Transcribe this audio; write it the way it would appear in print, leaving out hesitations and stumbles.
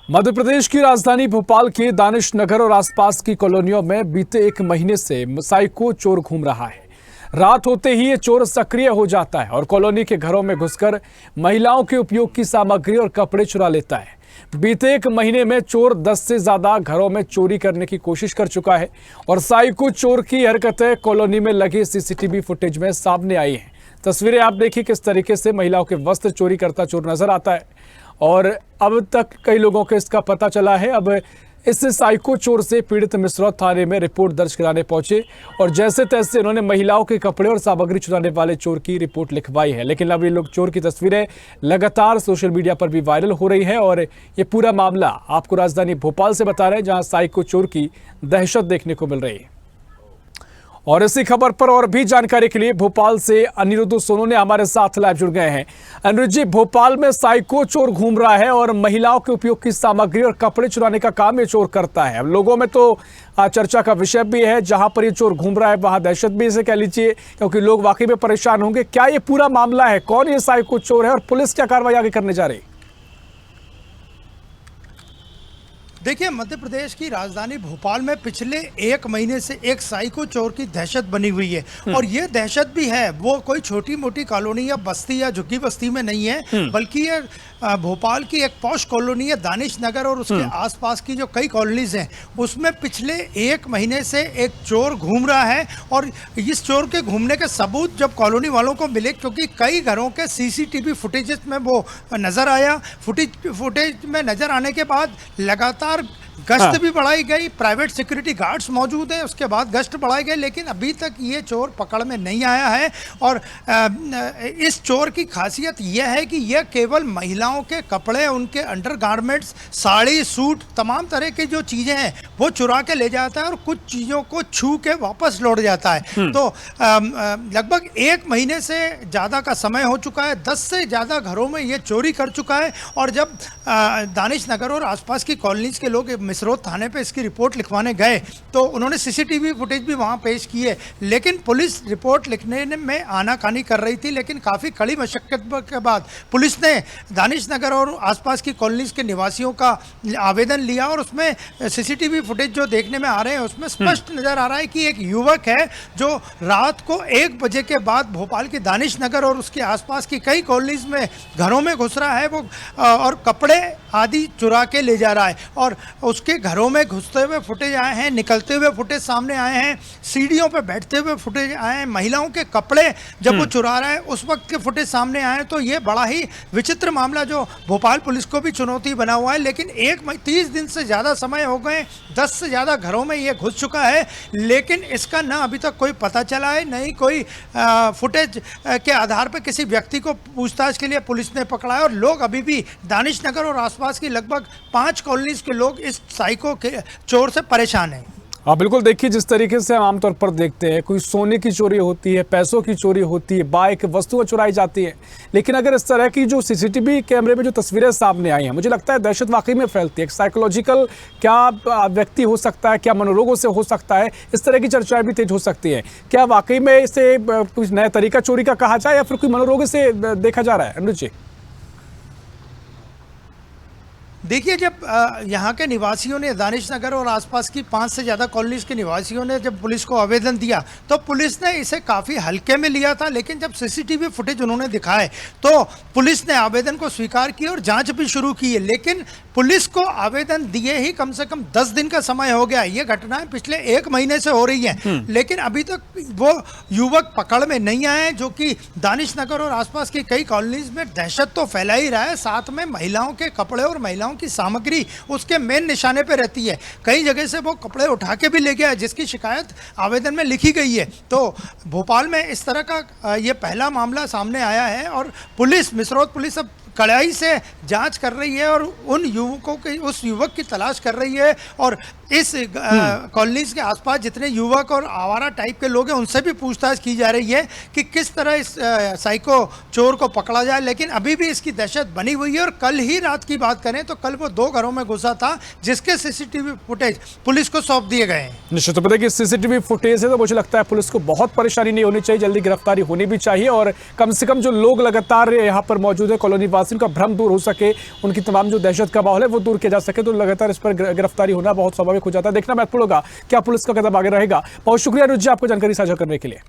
मध्य प्रदेश की राजधानी भोपाल के दानिश नगर और आसपास की कॉलोनियों में बीते एक महीने से साइको चोर घूम रहा है। रात होते ही ये चोर सक्रिय हो जाता है और कॉलोनी के घरों में घुसकर महिलाओं के उपयोग की सामग्री और कपड़े चुरा लेता है। बीते एक महीने में चोर 10 से ज्यादा घरों में चोरी करने की कोशिश कर चुका है और साइको चोर की हरकतें कॉलोनी में लगे सीसीटीवी फुटेज में सामने आई हैं। तस्वीरें आप देखिए किस तरीके से महिलाओं के वस्त्र चोरी करता चोर नजर आता है और अब तक कई लोगों को इसका पता चला है। अब इस साइको चोर से पीड़ित मिसरौत थाने में रिपोर्ट दर्ज कराने पहुंचे और जैसे तैसे उन्होंने महिलाओं के कपड़े और सामग्री चुराने वाले चोर की रिपोर्ट लिखवाई है। लेकिन अब ये लोग चोर की तस्वीरें लगातार सोशल मीडिया पर भी वायरल हो रही है और ये पूरा मामला आपको राजधानी भोपाल से बता रहे हैं, जहां साइको चोर की दहशत देखने को मिल रही है। और इसी खबर पर और भी जानकारी के लिए भोपाल से अनिरुद्ध सोनू ने हमारे साथ लाइव जुड़ गए हैं। अनिरुद्ध जी, भोपाल में साइको चोर घूम रहा है और महिलाओं के उपयोग की सामग्री और कपड़े चुराने का काम ये चोर करता है। अब लोगों में तो चर्चा का विषय भी है, जहां पर ये चोर घूम रहा है वहां दहशत भी इसे कह लीजिए, क्योंकि लोग वाकई में परेशान होंगे। क्या ये पूरा मामला है, कौन ये साइको चोर है और पुलिस क्या कार्रवाई आगे करने जा रही है? देखिए, मध्य प्रदेश की राजधानी भोपाल में पिछले एक महीने से एक साइको चोर की दहशत बनी हुई है और ये दहशत भी है वो कोई छोटी मोटी कॉलोनी या बस्ती या झुग्गी बस्ती में नहीं है, बल्कि ये भोपाल की एक पॉश कॉलोनी है दानिश नगर और उसके आसपास की जो कई कॉलोनीज हैं उसमें पिछले एक महीने से एक चोर घूम रहा है। और इस चोर के घूमने के सबूत जब कॉलोनी वालों को मिले, क्योंकि कई घरों के सीसीटीवी फुटेज में वो नज़र आया, फुटेज में नज़र आने के बाद लगातार गश्त भी बढ़ाई गई, प्राइवेट सिक्योरिटी गार्ड्स मौजूद हैं, उसके बाद गश्त बढ़ाई गई, लेकिन अभी तक ये चोर पकड़ में नहीं आया है। और इस चोर की खासियत यह है कि यह केवल महिलाओं के कपड़े, उनके अंडरगारमेंट्स, साड़ी, सूट, तमाम तरह की जो चीज़ें हैं वो चुरा के ले जाता है और कुछ चीज़ों को छू के वापस लौट जाता है। तो लगभग एक महीने से ज़्यादा का समय हो चुका है, 10 से ज़्यादा घरों में ये चोरी कर चुका है। और जब दानिश नगर और आसपास की कॉलोनीज के लोग मिसरौत थाने पे इसकी रिपोर्ट लिखवाने गए तो उन्होंने सीसीटीवी फुटेज भी वहाँ पेश की है, लेकिन पुलिस रिपोर्ट लिखने में आनाकानी कर रही थी। लेकिन काफ़ी कड़ी मशक्कत के बाद पुलिस ने दानिश नगर और आसपास की कॉलोनीज के निवासियों का आवेदन लिया और उसमें सीसीटीवी फुटेज जो देखने में आ रहे हैं उसमें स्पष्ट नज़र आ रहा है कि एक युवक है जो रात को 1 बजे के बाद भोपाल के दानिश नगर और उसके आसपास की कई कॉलोनीज में घरों में घुस रहा है वो और कपड़े आदि चुरा के ले जा रहा है। और उसके घरों में घुसते हुए फुटेज आए हैं, निकलते हुए फुटेज सामने आए हैं, सीढ़ियों पे बैठते हुए फुटेज आए हैं, महिलाओं के कपड़े जब वो चुरा रहा है उस वक्त के फुटेज सामने आए हैं। तो ये बड़ा ही विचित्र मामला जो भोपाल पुलिस को भी चुनौती बना हुआ है। लेकिन 30 दिन से ज़्यादा समय हो गए, 10 से ज़्यादा घरों में ये घुस चुका है, लेकिन इसका ना अभी तक कोई पता चला है, नहीं कोई फुटेज के आधार पर किसी व्यक्ति को पूछताछ के लिए पुलिस ने पकड़ा है। और लोग अभी भी दानिश नगर और आसपास की लगभग 5 कॉलोनीज के लोग इस साइको के चोर से परेशान हैं। हाँ बिल्कुल, देखिए जिस तरीके से हम आमतौर पर देखते हैं, कोई सोने की चोरी होती है, पैसों की चोरी होती है, बाइक वस्तुएं चुराई जाती हैं, लेकिन अगर इस तरह की जो सीसीटीवी कैमरे में जो तस्वीरें सामने आई हैं, मुझे लगता है दहशत वाकई में फैलती है। साइकोलॉजिकल क्या व्यक्ति हो सकता है, क्या मनोरोगों से हो सकता है, इस तरह की चर्चाएं भी तेज हो सकती है। क्या वाकई में इसे कुछ नया तरीका चोरी का कहा जाए या फिर कोई मनोरोग से देखा जा रहा है? अनुज जी, देखिए, जब यहाँ के निवासियों ने दानिश नगर और आसपास की 5 से ज़्यादा कॉलोनीज के निवासियों ने जब पुलिस को आवेदन दिया तो पुलिस ने इसे काफ़ी हल्के में लिया था। लेकिन जब सीसीटीवी फुटेज उन्होंने दिखाए तो पुलिस ने आवेदन को स्वीकार किया और जांच भी शुरू की है। लेकिन पुलिस को आवेदन दिए ही कम से कम 10 दिन का समय हो गया। ये घटनाएं पिछले 1 महीने से हो रही हैं, लेकिन अभी तक वो युवक पकड़ में नहीं आए, जो कि दानिश नगर और आसपास की कई कॉलोनीज में दहशत तो फैला ही रहा है, साथ में महिलाओं के कपड़े और महिलाओं की सामग्री उसके मेन निशाने पे रहती है। कई जगह से वो कपड़े उठा के भी ले गया है, जिसकी शिकायत आवेदन में लिखी गई है। तो भोपाल में इस तरह का ये पहला मामला सामने आया है और पुलिस, मिसरौत पुलिस अब कड़ाई से जांच कर रही है और उन युवकों की, उस युवक की तलाश कर रही है। और इस कॉलोनीज के आसपास जितने युवक और आवारा टाइप के लोग हैं उनसे भी पूछताछ की जा रही है कि किस तरह इस साइको चोर को पकड़ा जाए। लेकिन अभी भी इसकी दहशत बनी हुई है। और कल ही रात की बात करें तो कल वो 2 घरों में घुसा था, जिसके सीसीटीवी फुटेज पुलिस को सौंप दिए गए हैं। निश्चित पता कि सीसीटीवी फुटेज है तो मुझे लगता है पुलिस को बहुत परेशानी नहीं होनी चाहिए, जल्दी गिरफ्तारी होनी भी चाहिए और कम से कम जो लोग लगातार यहाँ पर मौजूद है कॉलोनी वासियों का भ्रम दूर हो सके, उनकी तमाम जो दहशत का माहौल है वो दूर किया जा सके, तो लगातार इस पर गिरफ्तारी होना बहुत स्वाभाविक हो जाता है। देखना महत्वपूर्ण होगा क्या पुलिस का कदम आगे रहेगा। बहुत शुक्रिया अनुज जी आपको जानकारी साझा करने के लिए।